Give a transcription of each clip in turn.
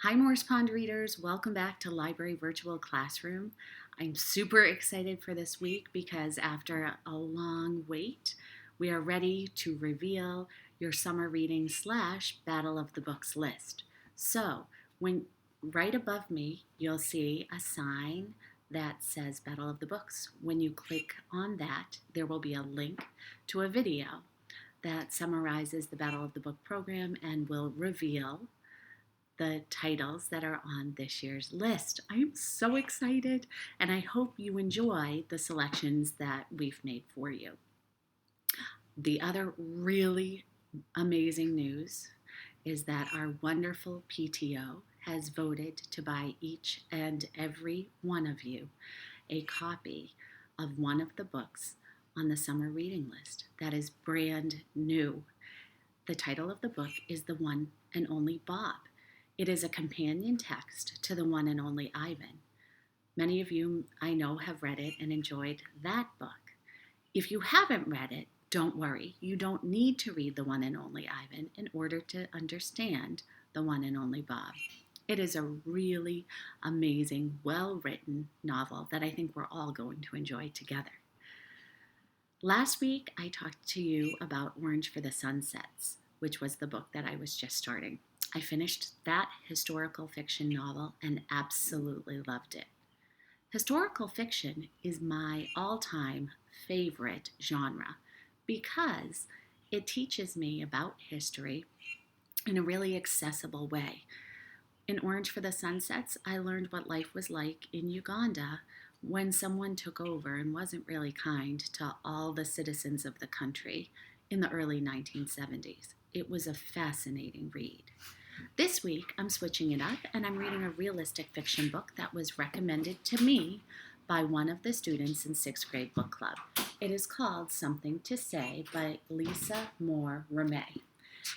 Hi, Morse Pond readers. Welcome back to Library Virtual Classroom. I'm super excited for this week because after a long wait, we are ready to reveal your summer reading / Battle of the Books list. So, when right above me, you'll see a sign that says Battle of the Books. When you click on that, there will be a link to a video that summarizes the Battle of the Book program and will reveal the titles that are on this year's list. I'm so excited, and I hope you enjoy the selections that we've made for you. The other really amazing news is that our wonderful PTO has voted to buy each and every one of you a copy of one of the books on the summer reading list that is brand new. The title of the book is The One and Only Bob. It is a companion text to The One and Only Ivan. Many of you, I know, have read it and enjoyed that book. If you haven't read it, don't worry. You don't need to read The One and Only Ivan in order to understand The One and Only Bob. It is a really amazing, well-written novel that I think we're all going to enjoy together. Last week, I talked to you about Orange for the Sunsets, which was the book that I was just starting. I finished that historical fiction novel and absolutely loved it. Historical fiction is my all-time favorite genre because it teaches me about history in a really accessible way. In Orange for the Sunsets, I learned what life was like in Uganda when someone took over and wasn't really kind to all the citizens of the country in the early 1970s. It was a fascinating read. This week, I'm switching it up and I'm reading a realistic fiction book that was recommended to me by one of the students in 6th grade book club. It is called Something to Say by Lisa Moore Ramey.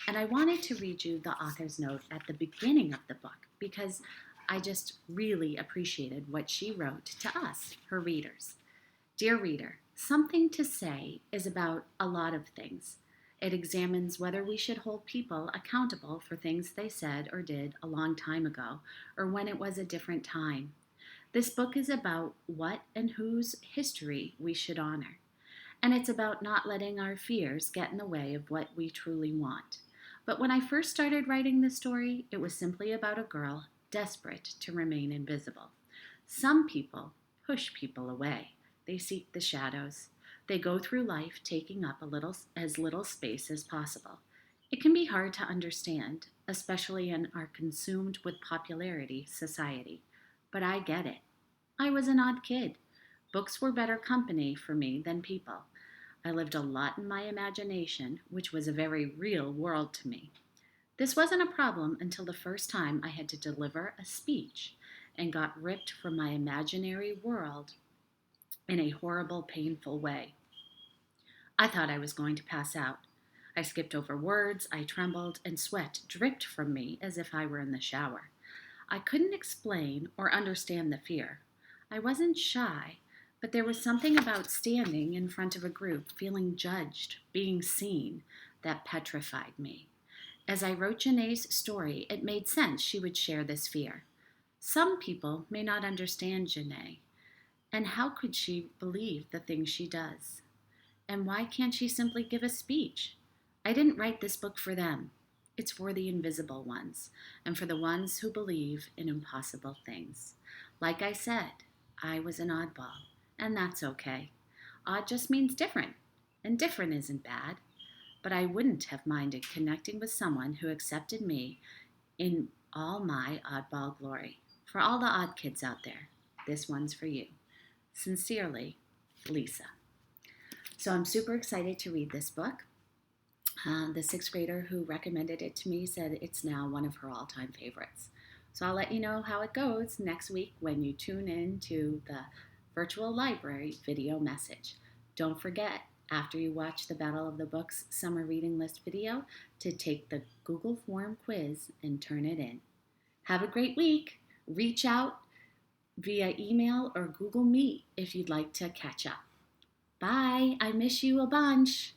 And I wanted to read you the author's note at the beginning of the book because I just really appreciated what she wrote to us, her readers. Dear reader, Something to Say is about a lot of things. It examines whether we should hold people accountable for things they said or did a long time ago, or when it was a different time. This book is about what and whose history we should honor. And it's about not letting our fears get in the way of what we truly want. But when I first started writing this story, it was simply about a girl desperate to remain invisible. Some people push people away. They seek the shadows. They go through life taking up as little space as possible. It can be hard to understand, especially in our consumed with popularity society. But I get it. I was an odd kid. Books were better company for me than people. I lived a lot in my imagination, which was a very real world to me. This wasn't a problem until the first time I had to deliver a speech and got ripped from my imaginary world in a horrible, painful way. I thought I was going to pass out. I skipped over words, I trembled, and sweat dripped from me as if I were in the shower. I couldn't explain or understand the fear. I wasn't shy, but there was something about standing in front of a group, feeling judged, being seen, that petrified me. As I wrote Janae's story, it made sense she would share this fear. Some people may not understand Janae, and how could she believe the things she does? And why can't she simply give a speech? I didn't write this book for them. It's for the invisible ones, and for the ones who believe in impossible things. Like I said, I was an oddball, and that's okay. Odd just means different, and different isn't bad. But I wouldn't have minded connecting with someone who accepted me in all my oddball glory. For all the odd kids out there, this one's for you. Sincerely, Lisa. So I'm super excited to read this book. The 6th grader who recommended it to me said it's now one of her all-time favorites. So I'll let you know how it goes next week when you tune in to the virtual library video message. Don't forget, after you watch the Battle of the Books summer reading list video, to take the Google form quiz and turn it in. Have a great week. Reach out via email or Google Meet if you'd like to catch up. Bye. I miss you a bunch.